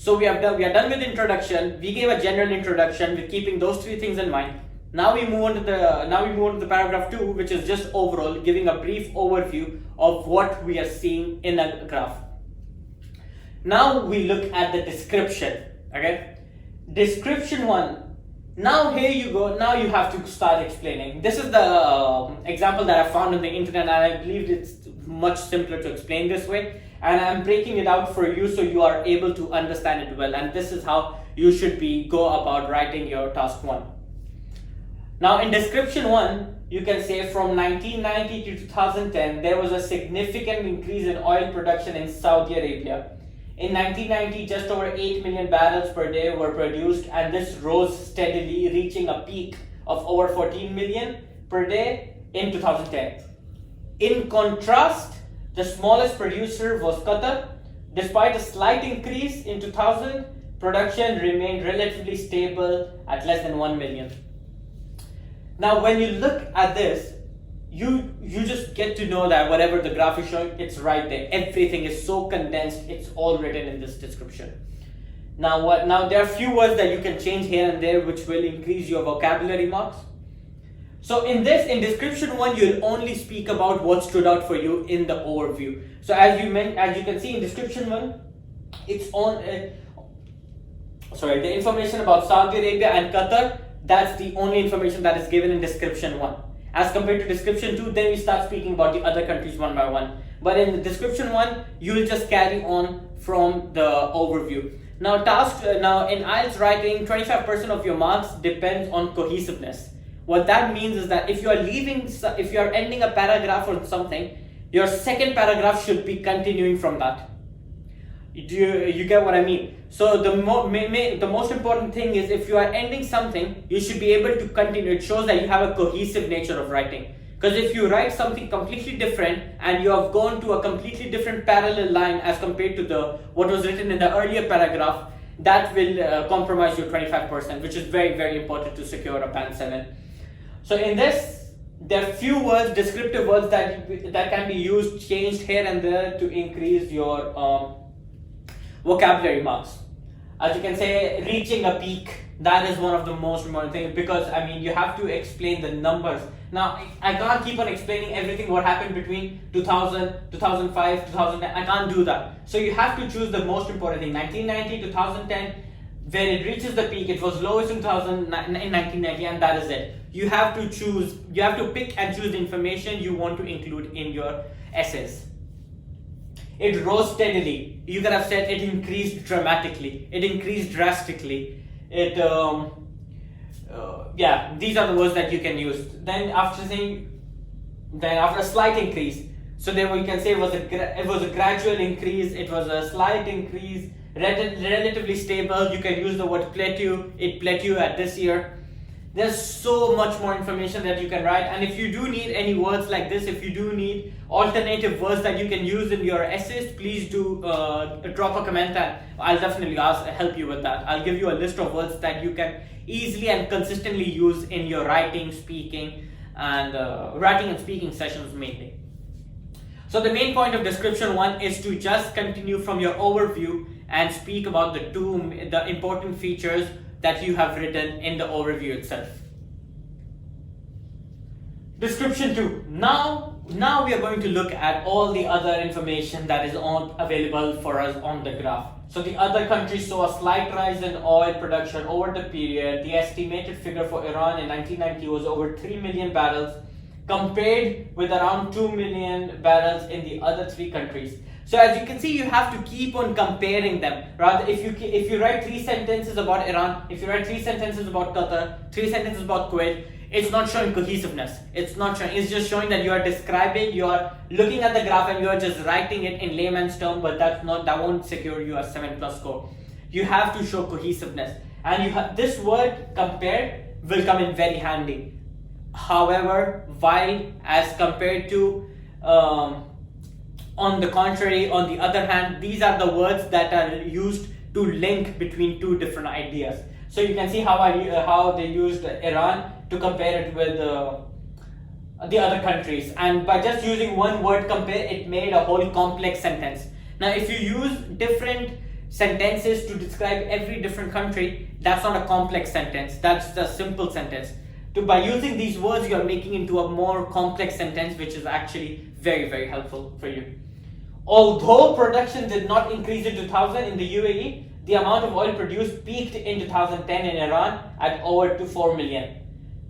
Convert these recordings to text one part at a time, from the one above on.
So we are done with introduction. We gave a general introduction with keeping those three things in mind. Now we move on to the paragraph 2, which is just overall giving a brief overview of what we are seeing in a graph. Now we look at the description. Okay, description 1. Now here you go. Now you have to start explaining. This is the example that I found on the internet, and I believe it's much simpler to explain this way. And I'm breaking it out for you so you are able to understand it well. And this is how you should go about writing your task 1. Now in description 1, you can say from 1990 to 2010, there was a significant increase in oil production in Saudi Arabia. In 1990, just over 8 million barrels per day were produced, and this rose steadily, reaching a peak of over 14 million per day in 2010. In contrast, the smallest producer was Qatar. Despite a slight increase in 2000, production remained relatively stable at less than 1 million. Now, when you look at this, you just get to know that whatever the graph is showing, it's right there. Everything is so condensed, it's all written in this description. Now there are few words that you can change here and there, which will increase your vocabulary marks. So in description 1, you'll only speak about what stood out for you in the overview. So as you can see in description 1, it's on the information about Saudi Arabia and Qatar. That's the only information that is given in description 1. As compared to description 2, then we start speaking about the other countries one by one. But in the description 1, you will just carry on from the overview. Now in IELTS writing, 25% of your marks depends on cohesiveness. What that means is that if you are ending a paragraph on something, your second paragraph should be continuing from that. You get what I mean? So the most important thing is, if you are ending something, you should be able to continue. It shows that you have a cohesive nature of writing. Because if you write something completely different and you have gone to a completely different parallel line as compared to what was written in the earlier paragraph, that will compromise your 25%, which is very, very important to secure a band 7. So in this, there are few words, descriptive words that can be used, changed here and there to increase your vocabulary marks. As you can say, reaching a peak, that is one of the most important things, because you have to explain the numbers. Now I can't keep on explaining everything what happened between 2000, 2005, 2010. I can't do that. So you have to choose the most important thing. 1990, 2010, when it reaches the peak, it was lowest in 1990, and that is it. You have to pick and choose the information you want to include in your essays. It rose steadily. You could have said it increased dramatically. It increased drastically. These are the words that you can use. Then after a slight increase, so then we can say it was a gradual increase. It was a slight increase, relatively stable. You can use the word plateau. It plateaued at this year. There's so much more information that you can write, and if you do need any words like this, if you do need alternative words that you can use in your essays, please do drop a comment, and I'll definitely help you with that. I'll give you a list of words that you can easily and consistently use in your writing, speaking sessions mainly. So the main point of description 1 is to just continue from your overview and speak about the important features that you have written in the overview itself. Description 2. Now we are going to look at all the other information that is available for us on the graph. So the other countries saw a slight rise in oil production over the period. The estimated figure for Iran in 1990 was over 3 million barrels, compared with around 2 million barrels in the other 3 countries. So as you can see, you have to keep on comparing them. Rather, if you write 3 sentences about Iran, if you write 3 sentences about Qatar, 3 sentences about Kuwait, it's not showing cohesiveness. It's just showing that you are describing, you are looking at the graph and you are just writing it in layman's term, but that won't secure you a 7+ score. You have to show cohesiveness, and this word compare will come in very handy. However, while as compared to on the contrary, on the other hand, these are the words that are used to link between 2 different ideas. So you can see how they used Iran to compare it with the other countries, and by just using one word compare, it made a whole complex sentence. Now if you use different sentences to describe every different country. That's not a complex sentence, that's a simple sentence. By using these words, you are making into a more complex sentence, which is actually very, very helpful for you. Although production did not increase in 2000 in the UAE, the amount of oil produced peaked in 2010 in Iran at over to 4 million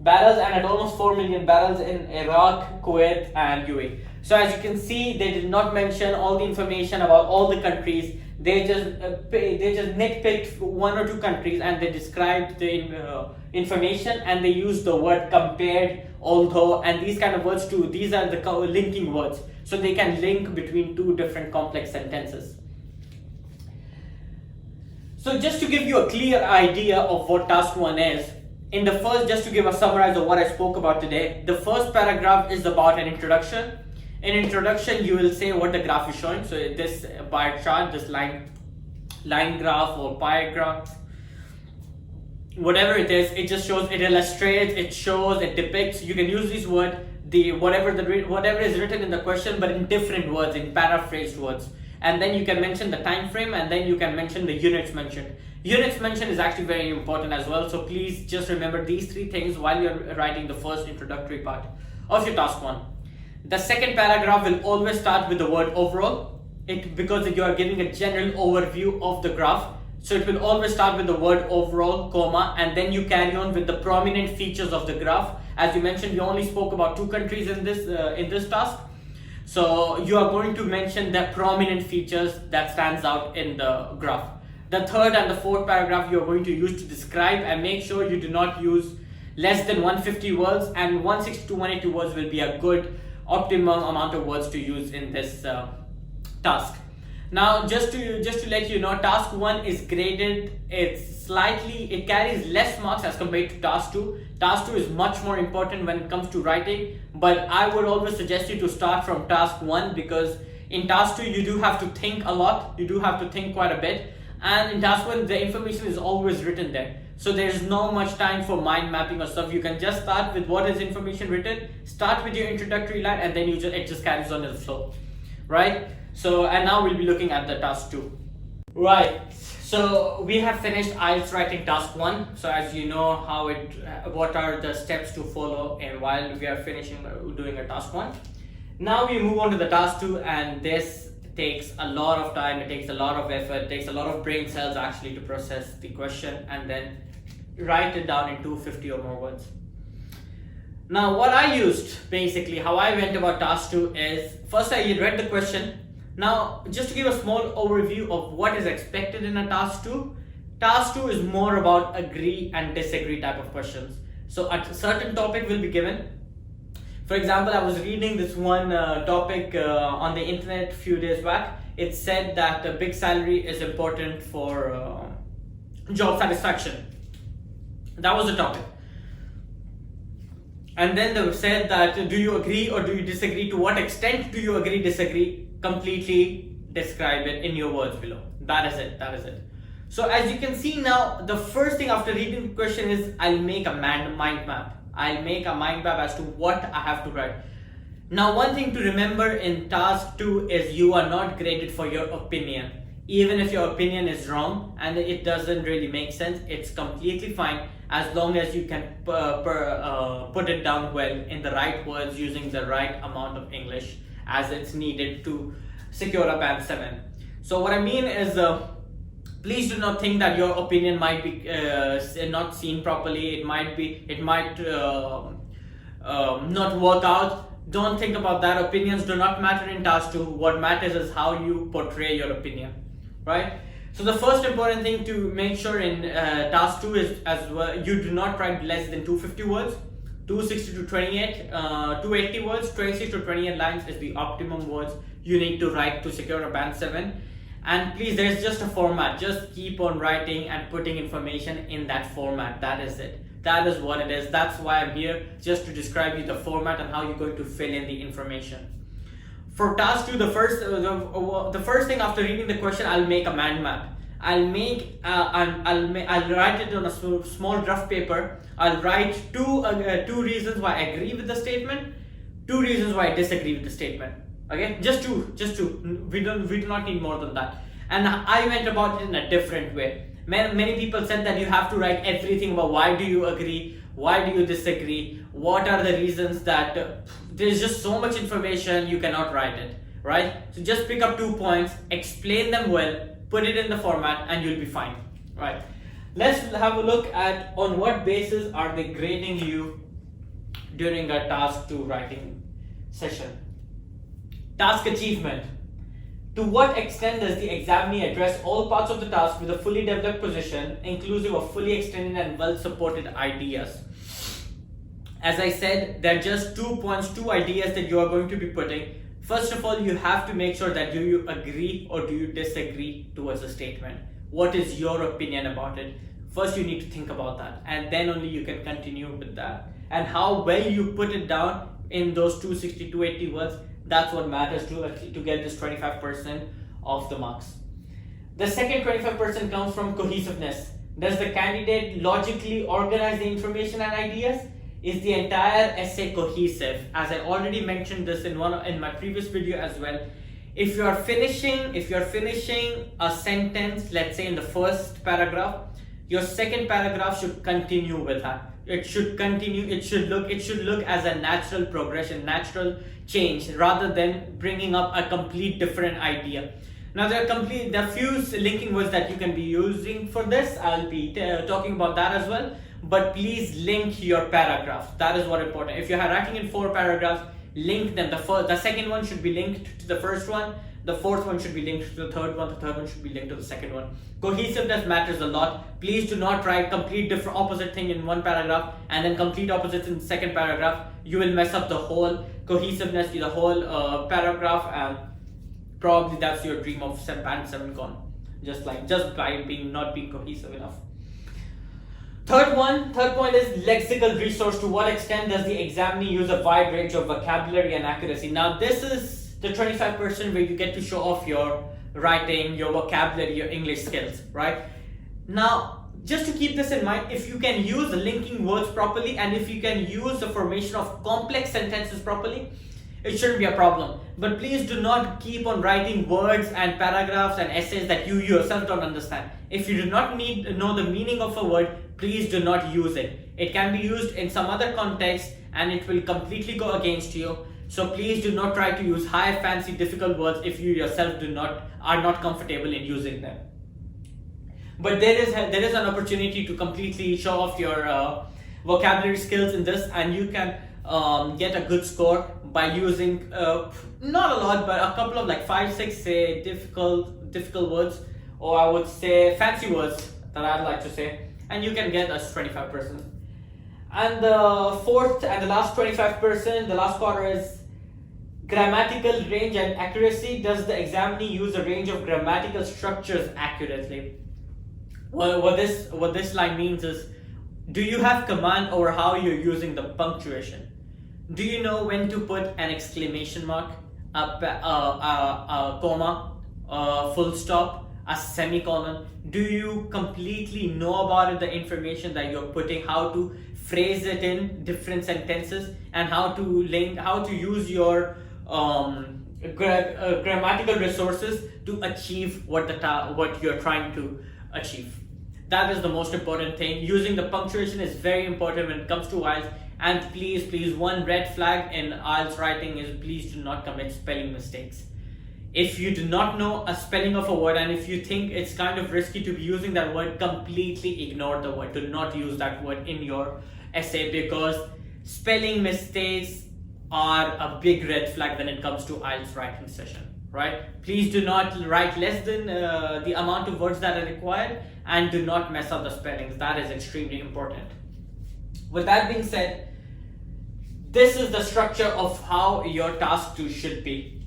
barrels and at almost 4 million barrels in Iraq, Kuwait and UAE. So as you can see, they did not mention all the information about all the countries. They just nitpicked one or two countries and they described the information, and they used the word compared, although, and these kind of words too. These are the linking words, so they can link between two different complex sentences. So just to give you a clear idea of what task 1 is, in the first, just to give a summary of what I spoke about today, the first paragraph is about an introduction. In introduction, you will say what the graph is showing. So this bar chart, this line graph or pie graph, whatever it is, it just shows, it illustrates, it shows, it depicts. You can use this word, whatever is written in the question, but in different words, in paraphrased words. And then you can mention the time frame, and then you can mention the units mentioned. Units mentioned is actually very important as well. So please just remember these three things while you're writing the first introductory part of your task 1. The second paragraph will always start with the word overall, because you are giving a general overview of the graph. So it will always start with the word overall, comma, and then you carry on with the prominent features of the graph. As you mentioned, we only spoke about 2 countries in this task. So you are going to mention the prominent features that stands out in the graph. The third and the fourth paragraph you are going to use to describe, and make sure you do not use less than 150 words, and 160 to 180 words will be a good optimum amount of words to use in this task. Now just to let you know, task 1 is graded, it carries less marks as compared to task 2. Task 2 is much more important when it comes to writing, but I would always suggest you to start from task 1, because in task 2 you do have to think a lot, you do have to think quite a bit, and in task 1 the information is always written there. So there's no much time for mind mapping or stuff. You can just start with what is information written, start with your introductory line, and then it just carries on in the flow, right? So, and now we'll be looking at the task 2. Right, so we have finished IELTS writing task 1. So as you know what are the steps to follow and while we are finishing doing a task 1. Now we move on to the task 2, and this takes a lot of time, it takes a lot of effort, it takes a lot of brain cells actually to process the question and then write it down in 250 or more words. Now what I used, basically how I went about task 2 is, first I read the question. Now just to give a small overview of what is expected in a task 2, task 2 is more about agree and disagree type of questions. So a certain topic will be given. For example, I was reading this one topic on the internet a few days back. It said that a big salary is important for job satisfaction. That was the topic. And then they said that, do you agree or do you disagree? To what extent do you agree, disagree? Completely describe it in your words below. That is it. That is it. So as you can see now, the first thing after reading the question is I'll make a mind map. I'll make a mind map as to what I have to write. Now one thing to remember in task 2 is you are not graded for your opinion. Even if your opinion is wrong and it doesn't really make sense, it's completely fine as long as you can put it down well in the right words using the right amount of English as it's needed to secure a band 7. So what I mean is please do not think that your opinion might be not seen properly. It might not work out. Don't think about that. Opinions do not matter in task 2. What matters is how you portray your opinion, right? So the first important thing to make sure in task 2 is as well, you do not write less than 250 words. 260 to 28, 280 words, 26 to 28 lines is the optimum words you need to write to secure a band 7. And please, there's just a format. Just keep on writing and putting information in that format. That is it. That is what it is. That's why I'm here, just to describe you the format and how you're going to fill in the information. For task 2, the first thing after reading the question, I'll make a mind map. I'll write it on a small rough paper. I'll write two reasons why I agree with the statement, 2 reasons why I disagree with the statement. Okay, just two. We do not need more than that. And I went about it in a different way. Many people said that you have to write everything about why do you agree, why do you disagree, what are the reasons that there's just so much information you cannot write it, right? So just pick up 2 points, explain them well, put it in the format, and you'll be fine, right? Let's have a look at on what basis are they grading you during a task 2 writing session. Task achievement. To what extent does the examinee address all parts of the task with a fully developed position, inclusive of fully extended and well-supported ideas? As I said, there are just 2 points, 2 ideas that you are going to be putting. First of all, you have to make sure that do you agree or do you disagree towards a statement. What is your opinion about it? First, you need to think about that, and then only you can continue with that. And how well you put it down in those 260, 280 words, that's what matters to get this 25% of the marks. The second 25% comes from cohesiveness. Does the candidate logically organize the information and ideas? Is the entire essay cohesive? As I already mentioned this in my previous video as well. If you are finishing a sentence, let's say in the first paragraph, your second paragraph should continue with that. It should continue. It should look as a natural progression, natural change, rather than bringing up a complete different idea. Now there are few linking words that you can be using for this. I'll be talking about that as well. But please link your paragraphs. That is what important. If you are writing in 4 paragraphs, link them. The second one should be linked to the first one. The fourth one should be linked to the third one. The third one should be linked to the second one. Cohesiveness matters a lot. Please do not write complete different opposite thing in one paragraph and then complete opposites in the second paragraph. You will mess up the whole cohesiveness, the whole paragraph, and probably that's your dream of band 7 gone. Just by not being cohesive enough. Third point is lexical resource. To what extent does the examinee use a wide range of vocabulary and accuracy? Now this is the 25% where you get to show off your writing, your vocabulary, your English skills, right? Now, just to keep this in mind, if you can use the linking words properly and if you can use the formation of complex sentences properly, it shouldn't be a problem. But please do not keep on writing words and paragraphs and essays that you yourself don't understand. If you do not need to know the meaning of a word, please do not use it. It can be used in some other context and it will completely go against you. So please do not try to use high, fancy, difficult words if you yourself are not comfortable in using them. But there is an opportunity to completely show off your vocabulary skills in this, and you can get a good score by using not a lot, but a couple of like 5-6 say difficult words, or I would say fancy words that I'd like to say, and you can get us 25%. And the fourth and the last 25%, the last quarter, is grammatical range and accuracy. Does the examinee use a range of grammatical structures accurately? Well, what this line means is, do you have command over how you're using the punctuation? Do you know when to put an exclamation mark, a comma, a full stop, a semicolon? Do you completely know about it, the information that you're putting, how to phrase it in different sentences, and how to use your grammatical resources to achieve what you're trying to achieve? That is the most important thing. Using the punctuation is very important when it comes to IELTS. And please, one red flag in IELTS writing is please do not commit spelling mistakes. If you do not know a spelling of a word, and if you think it's kind of risky to be using that word, completely ignore the word. Do not use that word in your essay, because spelling mistakes are a big red flag when it comes to IELTS writing session, right? Please do not write less than the amount of words that are required, and do not mess up the spellings. That is extremely important. With that being said, this is the structure of how your task 2 should be.